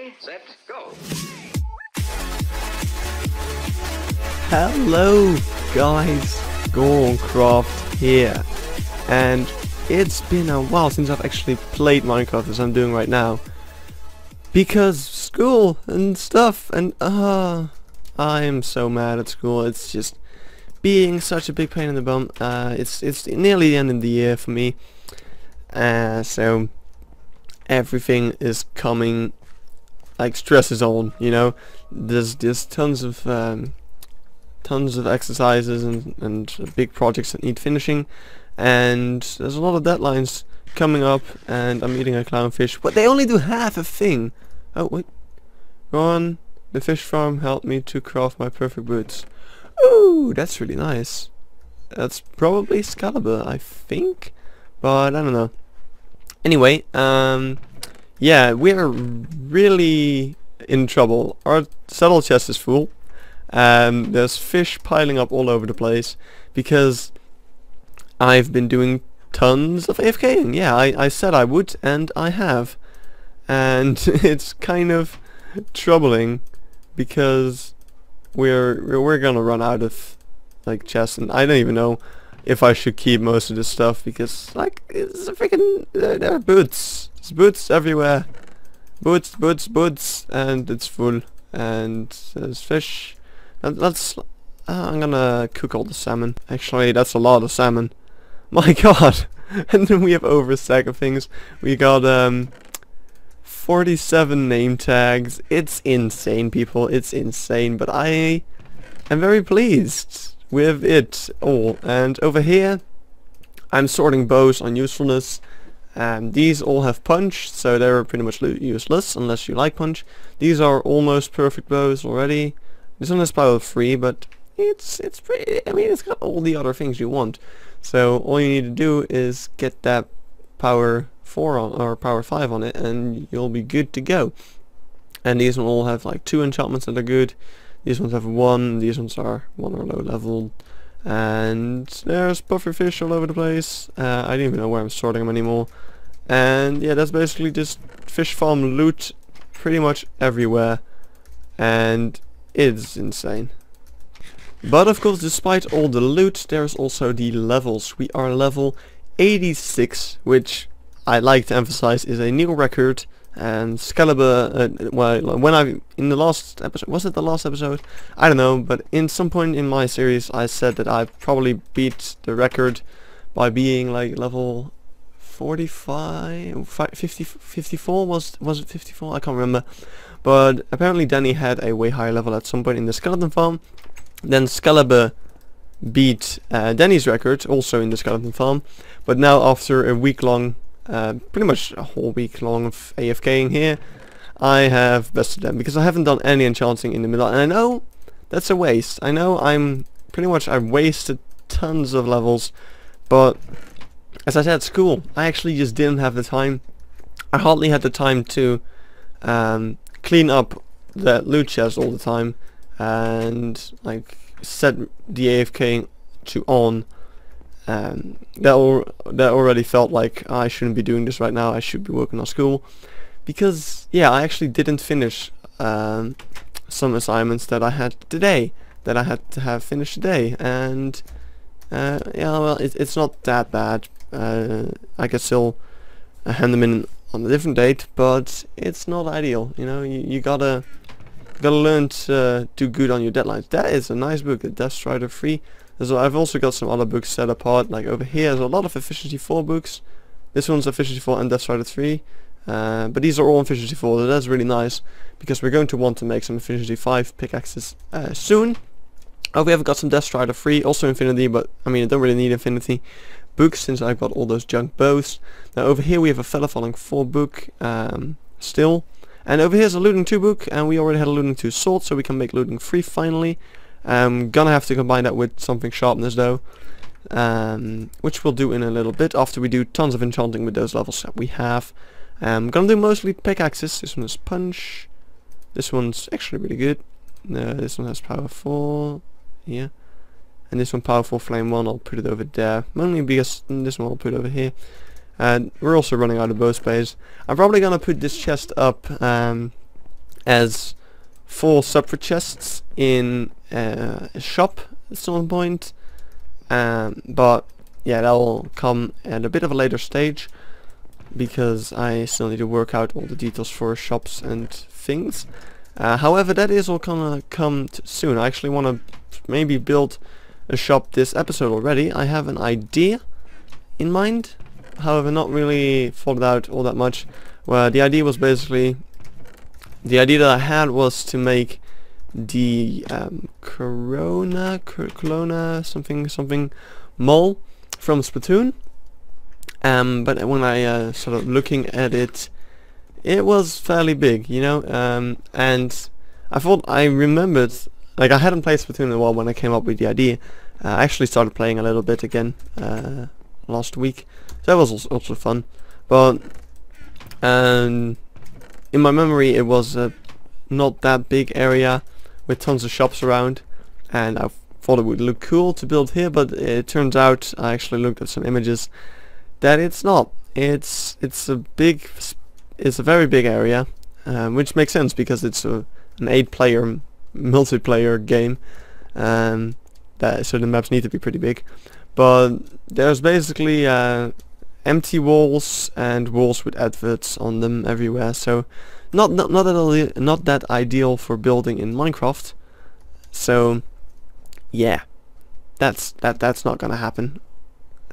Ready, set, go. Hello guys, Gorncraft here, and it's been a while since I've actually played Minecraft as I'm doing right now, because school and stuff, and I am so mad at school. It's just being such a big pain in the bum. It's nearly the end of the year for me, so everything is coming, like, stress is on, you know. There's tons of exercises and big projects that need finishing, and there's a lot of deadlines coming up, and I'm eating a clownfish, but they only do half a thing. Oh wait, Ron, the fish farm helped me to craft my perfect boots. Ooh, that's really nice. That's probably Excalibur, I think, but I don't know. Anyway, yeah, we're really in trouble. Our saddle chest is full. There's fish piling up all over the place because I've been doing tons of AFKing. Yeah, I said I would, and I have. And it's kind of troubling because we're gonna run out of, like, chests, and I don't even know if I should keep most of this stuff because, like, it's a freaking there are boots. There's boots everywhere. Boots, and it's full. And there's fish. Let's I'm gonna cook all the salmon. Actually, that's a lot of salmon. My god. And then we have over a stack of things. We got 47 name tags. It's insane, people. It's insane, but I am very pleased with it all. And over here I'm sorting bows on usefulness. These all have punch, so they're pretty much useless unless you like punch. These are almost perfect bows already. This one has power 3, but it's pretty, I mean, it's got all the other things you want. So all you need to do is get that power 4 on, or power 5 on it, and you'll be good to go. And these all have like 2 enchantments that are good. These ones have 1, these ones are 1 or low level. And there's pufferfish all over the place. I don't even know where I'm sorting them anymore. And yeah, that's basically just fish farm loot pretty much everywhere. And it's insane. But of course, despite all the loot, there's also the levels. We are level 86, which I like to emphasize is a new record. And Excalibur, well, when in the last episode, was it the last episode? I don't know, but in some point in my series I said that I probably beat the record by being like level 45, 50, 54, was it 54? I can't remember. But apparently Danny had a way higher level at some point in the skeleton farm. Then Excalibur beat Danny's record, also in the skeleton farm. But now, after a week long, pretty much a whole week long of AFKing here, I have bested them because I haven't done any enchanting in the middle, and I know that's a waste. I know I've wasted tons of levels, but as I said, school, I actually just didn't have the time. I hardly had the time to clean up the loot chest all the time and like set the AFKing to on. That already felt like I shouldn't be doing this right now. I should be working on school, because yeah, I actually didn't finish some assignments that I had today, that I had to have finished today, and yeah, well, it's not that bad. I can still hand them in on a different date, but it's not ideal. You know, you gotta learn to do good on your deadlines. That is a nice book, the Death Strider 3. I've also got some other books set apart, like over here there's a lot of Efficiency 4 books. This one's Efficiency 4 and Death Strider 3. But these are all Efficiency 4, so that's really nice, because we're going to want to make some Efficiency 5 pickaxes soon. Oh, we have got some Death Strider 3, also Infinity, but I mean, I don't really need Infinity books since I've got all those junk bows. Now over here we have a Feather Falling 4 book still. And over here is a Looting 2 book, and we already had a Looting 2 sword, so we can make Looting 3 finally. Gonna have to combine that with something sharpness though, which we'll do in a little bit after we do tons of enchanting with those levels that we have. Gonna do mostly pickaxes. This one is punch. This one's actually really good. This one has power 4. Yeah. And this one power 4 flame 1. I'll put it over there. Mainly because this one I'll put over here. And we're also running out of bow space. I'm probably gonna put this chest up as 4 sulfur chests in a shop at some point, but yeah, that will come at a bit of a later stage because I still need to work out all the details for shops and things. However, that is all gonna come soon. I actually want to maybe build a shop this episode already. I have an idea in mind, however not really thought it out all that much. Well, the idea was basically, the idea that I had was to make the Corona something mole from Splatoon, but when I started looking at it, it was fairly big, you know, and I thought I remembered, like I hadn't played Splatoon in a while when I came up with the idea. I actually started playing a little bit again last week, so that was also fun, but in my memory it was a not that big area with tons of shops around, and I thought it would look cool to build here, but it turns out, I actually looked at some images, that it's not. It's a very big area, which makes sense because it's an 8-player multiplayer game, so the maps need to be pretty big. But there's basically empty walls and walls with adverts on them everywhere, so not that ideal for building in Minecraft. So yeah, that's not gonna happen.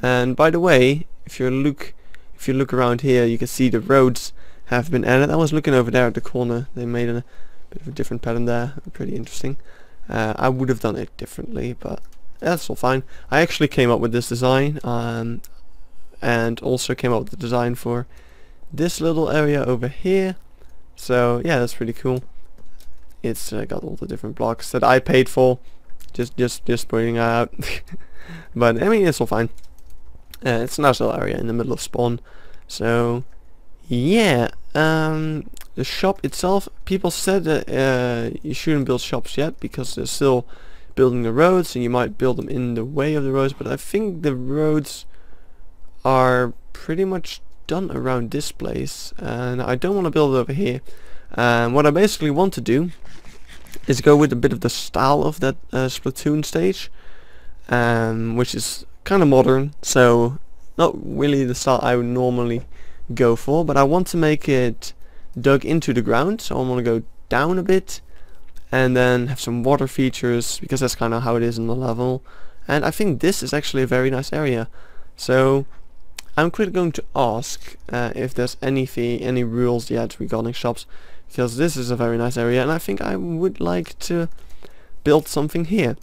And by the way, if you look around here, you can see the roads have been added. I was looking over there at the corner. They made a bit of a different pattern there. Pretty interesting. I would have done it differently, but that's all fine. I actually came up with this design, and also came up with the design for this little area over here. So yeah, that's pretty cool. It's got all the different blocks that I paid for. Just pointing out. But I mean, it's all fine. It's a nice little area in the middle of spawn. So yeah, the shop itself, people said that you shouldn't build shops yet because they're still building the roads and you might build them in the way of the roads, but I think the roads are pretty much done around this place, and I don't want to build it over here. What I basically want to do is go with a bit of the style of that Splatoon stage, which is kind of modern, so not really the style I would normally go for, but I want to make it dug into the ground, so I want to go down a bit and then have some water features, because that's kind of how it is in the level. And I think this is actually a very nice area, so I'm quickly going to ask if there's any rules yet regarding shops, because this is a very nice area and I think I would like to build something here.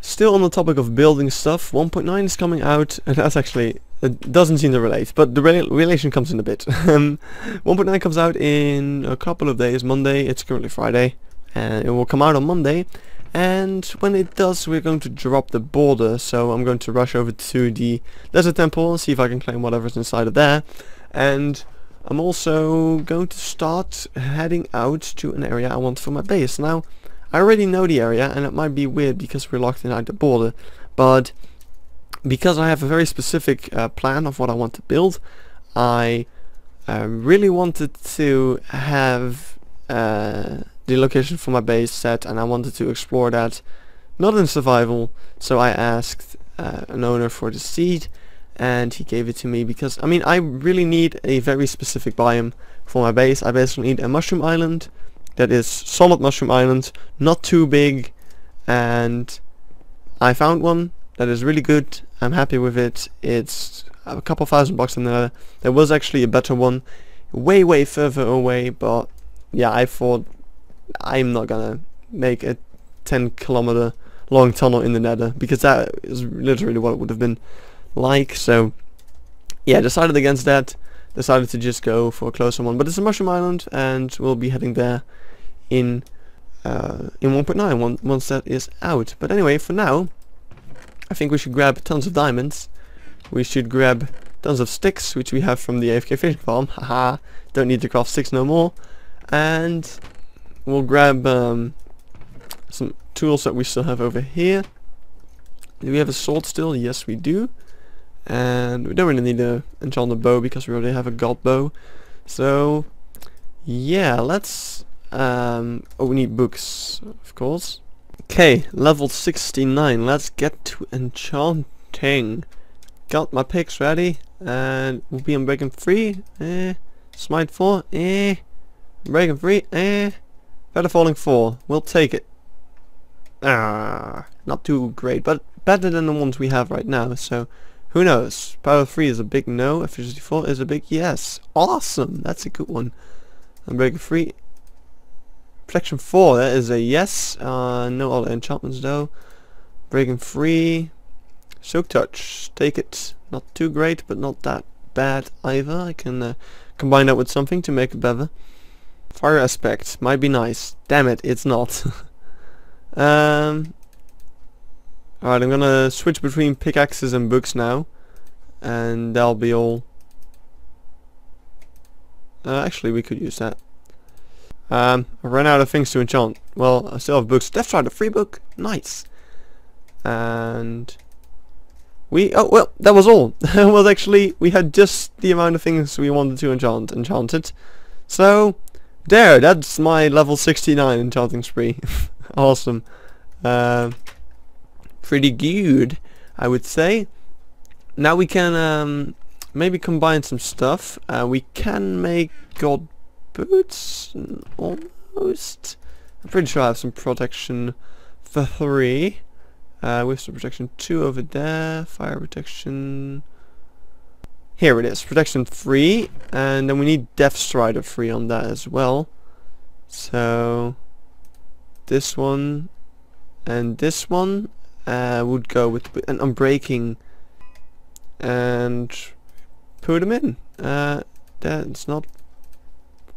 Still on the topic of building stuff, 1.9 is coming out, and that's actually, it doesn't seem to relate, but the relation comes in a bit. 1.9 comes out in a couple of days. Monday, it's currently Friday, and it will come out on Monday, and when it does, we're going to drop the border, so I'm going to rush over to the Desert Temple and see if I can claim whatever's inside of there, and I'm also going to start heading out to an area I want for my base. Now, I already know the area, and it might be weird because we're locked inside the border, but because I have a very specific plan of what I want to build, I really wanted to have the location for my base set, and I wanted to explore that, not in survival, so I asked an owner for the seed, and he gave it to me because, I mean, I really need a very specific biome for my base. I basically need a mushroom island that is solid mushroom island, not too big, and I found one that is really good. I'm happy with it. It's a couple $1,000 in there. There was actually a better one way further away, but yeah, I thought I'm not gonna make a 10-kilometer long tunnel in the nether, because that is literally what it would have been like. So yeah, decided against that, decided to just go for a closer one, but it's a mushroom island, and we'll be heading there in 1.9 once that is out. But anyway, for now, I think we should grab tons of diamonds. We should grab tons of sticks, which we have from the AFK fishing farm. Haha, don't need to craft sticks no more. And we'll grab some tools that we still have over here. Do we have a sword still? Yes, we do. And we don't really need to enchant a bow because we already have a god bow. So yeah, let's we need books, of course. Okay, level 69. Let's get to enchanting. Got my picks ready, and we'll be unbreaking 3. Smite 4. Breaking 3. Feather falling 4. We'll take it. Not too great, but better than the ones we have right now. So who knows? Power 3 is a big no. Efficiency 4 is a big yes. Awesome. That's a good one. Unbreaking 3. Protection 4, that is a yes. No other enchantments though. Breaking 3. Soak Touch, take it. Not too great, but not that bad either. I can combine that with something to make it better. Fire Aspect, might be nice. Damn it, it's not. Alright, I'm gonna switch between pickaxes and books now. And that'll be all. Actually, we could use that. I ran out of things to enchant. Well, I still have books. Death Strider, free book. Nice. And oh well, that was all. Well, actually, we had just the amount of things we wanted to enchanted. So there, that's my level 69 enchanting spree. Awesome. Pretty good, I would say. Now we can maybe combine some stuff. We can make gold boots, almost. I'm pretty sure I have some protection for 3. With some protection 2 over there. Fire protection. Here it is. Protection 3. And then we need Death Strider 3 on that as well. So this one and this one would go with an unbreaking and put them in. That's not.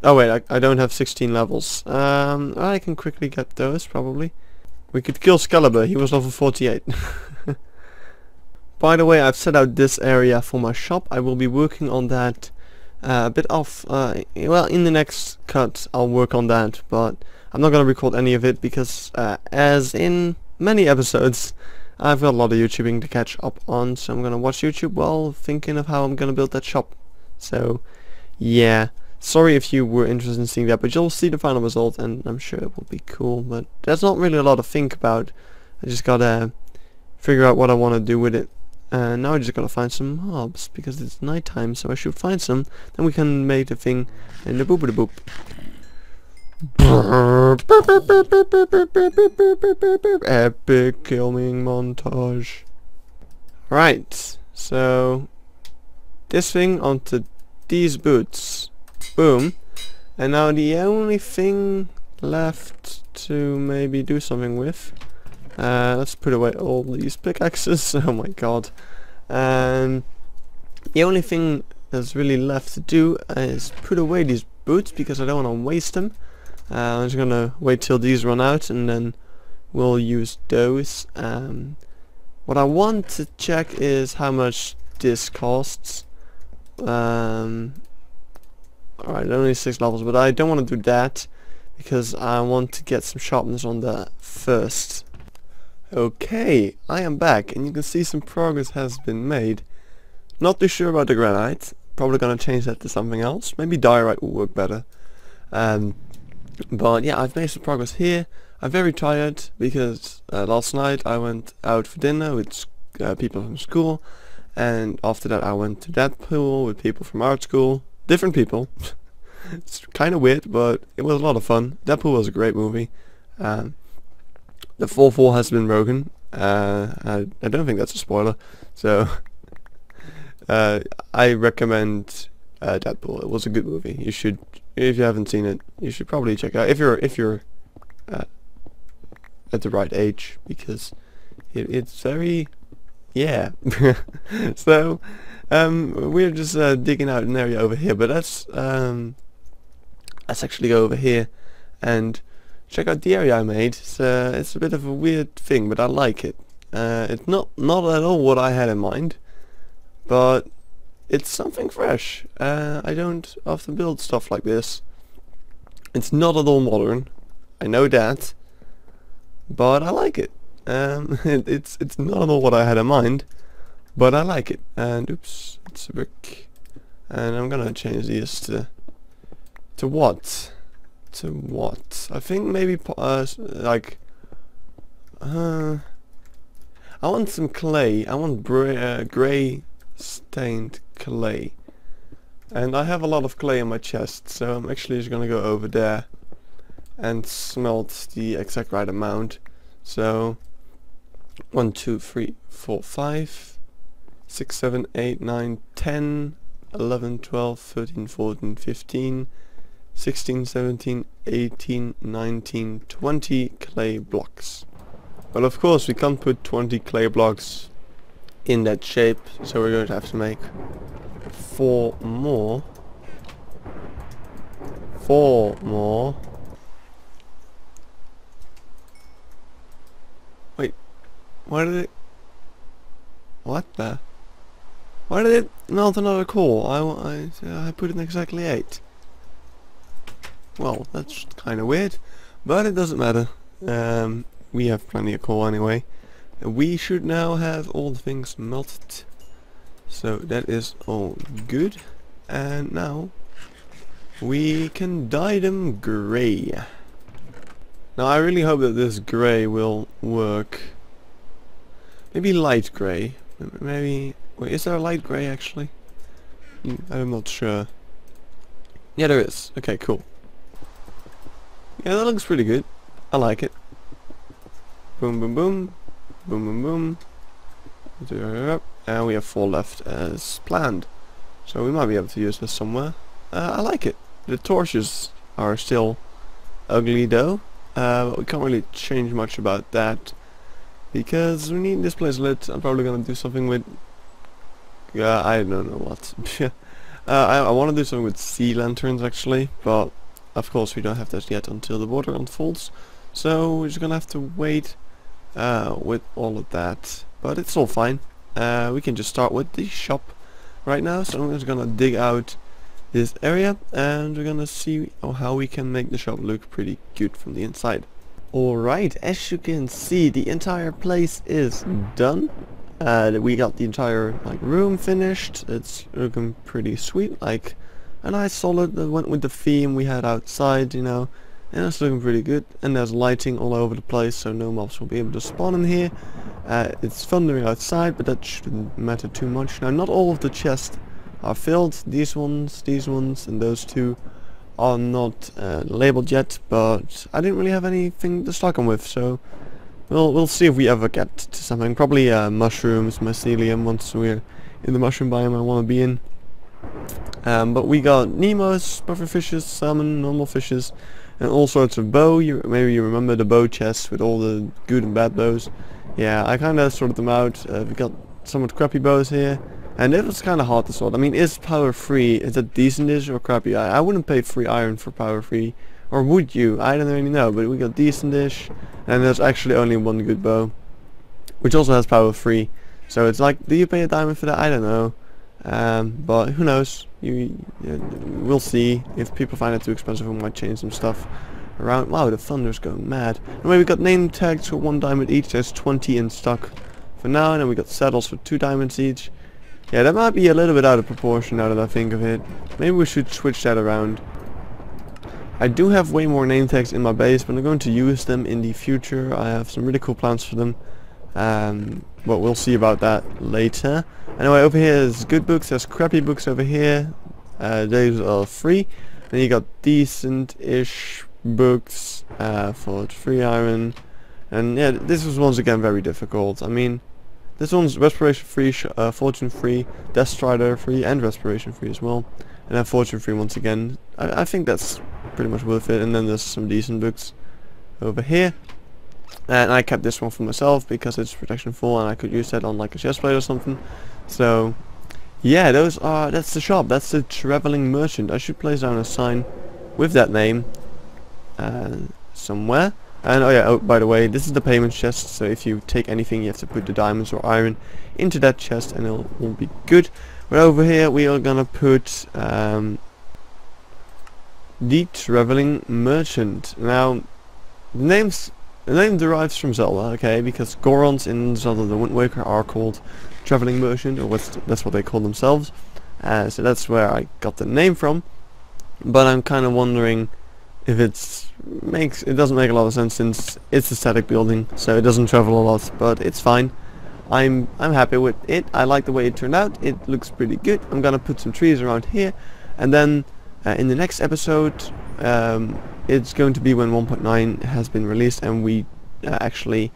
Oh wait, I don't have 16 levels. I can quickly get those probably. We could kill Excalibur, he was level 48. By the way, I've set out this area for my shop. I will be working on that a bit off. Well, in the next cut I'll work on that, but I'm not gonna record any of it because as in many episodes I've got a lot of YouTubing to catch up on, so I'm gonna watch YouTube while thinking of how I'm gonna build that shop. So yeah, sorry if you were interested in seeing that, but you'll see the final result and I'm sure it will be cool, but there's not really a lot to think about. I just gotta figure out what I want to do with it. And now I just gotta find some mobs because it's nighttime, so I should find some. Then we can make the thing in the boop boop. Epic killing montage. Right, so this thing onto these boots. Boom. And now the only thing left to maybe do something with. Let's put away all these pickaxes. Oh my god. And the only thing that's really left to do is put away these boots because I don't want to waste them. I'm just gonna wait till these run out and then we'll use those. What I want to check is how much this costs. Alright, only 6 levels, but I don't want to do that because I want to get some sharpness on that first. Okay, I am back and you can see some progress has been made. Not too sure about the granite. Probably gonna change that to something else. Maybe diorite will work better. But yeah, I've made some progress here. I'm very tired because last night I went out for dinner with people from school, and after that I went to that pool with people from art school. Different people. It's kind of weird, but it was a lot of fun. That pool was a great movie. The 4-4 has been broken. I don't think that's a spoiler. So I recommend Deadpool. It was a good movie. You should, if you haven't seen it, you should probably check out if you're at the right age, because it's very, yeah. So we're just digging out an area over here, but let's actually go over here and check out the area I made. It's a bit of a weird thing, but I like it. It's not at all what I had in mind, but it's something fresh. I don't often build stuff like this. It's not at all modern, I know that, but I like it. It's not at all what I had in mind, but I like it. And oops, it's a brick. And I'm gonna change these to what? To what? I think maybe like I want some clay. I want grey stained clay. And I have a lot of clay in my chest, so I'm actually just gonna go over there and smelt the exact right amount. So 1, 2, 3, 4, 5, 6, 7, 8, 9, 10, 11, 12, 13, 14, 15, 16, 17, 18, 19, 20 clay blocks. Well, of course we can't put 20 clay blocks in that shape, so we're going to have to make 4 more. 4 more. Wait, why did it... What the... Why did it melt another coal? I put in exactly 8. Well, that's kind of weird, but it doesn't matter. We have plenty of coal anyway. We should now have all the things melted. So that is all good. And now we can dye them grey. Now I really hope that this grey will work. Maybe light grey. Maybe... Wait, is there a light grey actually? I'm not sure. Yeah, there is. Okay, cool. Yeah, that looks pretty good. I like it. Boom, boom, boom. Boom, boom, boom. And we have 4 left as planned. So we might be able to use this somewhere. I like it. The torches are still ugly though. But we can't really change much about that. Because we need this place lit. I'm probably gonna do something with... I don't know what. I want to do something with sea lanterns actually. But of course we don't have that yet until the water unfolds. So we're just gonna have to wait with all of that. But it's all fine. We can just start with the shop right now. So I'm just gonna dig out this area and we're gonna see how we can make the shop look pretty good from the inside. Alright, as you can see, the entire place is done. We got the entire room finished. It's looking pretty sweet, like a nice solid that went with the theme we had outside, you know. And it's looking pretty good, and there's lighting all over the place, so no mobs will be able to spawn in here. It's thundering outside, but that shouldn't matter too much. Now, not all of the chests are filled. These ones, and those 2 are not labeled yet, but I didn't really have anything to stock them with, so we'll see if we ever get to something. Probably mushrooms, mycelium, once we're in the mushroom biome I want to be in. But we got Nemos, pufferfishes, salmon, normal fishes, and all sorts of bow. Maybe you remember the bow chests with all the good and bad bows. Yeah, I kind of sorted them out. We got somewhat crappy bows here, and it was kind of hard to sort. I mean, is power 3, is that decentish or crappy? I wouldn't pay 3 iron for power 3, or would you? I don't really know, but we got decentish, and there's actually only 1 good bow, which also has power 3. So it's like, do you pay a diamond for that? I don't know. But who knows? We'll see. If people find it too expensive, we might change some stuff around. Wow, the thunder's going mad. Anyway, we got name tags for 1 diamond each. There's 20 in stock for now, and then we got saddles for 2 diamonds each. Yeah, that might be a little bit out of proportion now that I think of it. Maybe we should switch that around. I do have way more name tags in my base, but I'm going to use them in the future. I have some really cool plans for them. But we'll see about that later. Anyway, over here is good books, there's crappy books over here. Those are free. Then you got decent-ish books for 3 iron. And yeah, this was once again very difficult. I mean, this one's respiration free, fortune free, death strider free, and respiration free as well. And then fortune free once again. I think that's pretty much worth it. And then there's some decent books over here. And I kept this one for myself because it's protection 4 and I could use that on like a chest plate or something. So yeah, that's the shop. That's the traveling merchant. I should place down a sign with that name somewhere. And oh yeah, by the way, this is the payment chest, so if you take anything you have to put the diamonds or iron into that chest and it'll all be good. But over here we are gonna put the traveling merchant. Now the name derives from Zelda, okay, because Gorons in Zelda the Wind Waker are called traveling merchant, or that's what they call themselves. So that's where I got the name from. But I'm kind of wondering if it doesn't make a lot of sense since it's a static building, so it doesn't travel a lot, but it's fine. I'm happy with it. I like the way it turned out. It looks pretty good. I'm gonna put some trees around here, and then in the next episode it's going to be when 1.9 has been released and we actually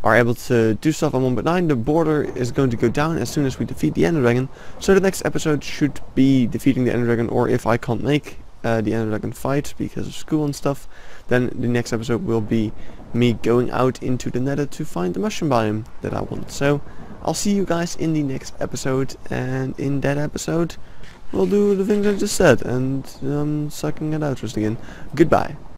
are able to do stuff on 1.9. The border is going to go down as soon as we defeat the Ender Dragon, so the next episode should be defeating the Ender Dragon, or if I can't make the Ender Dragon fight because of school and stuff, then the next episode will be me going out into the nether to find the mushroom biome that I want. So I'll see you guys in the next episode, and in that episode we'll do the things I just said, and sucking at outros again. Goodbye.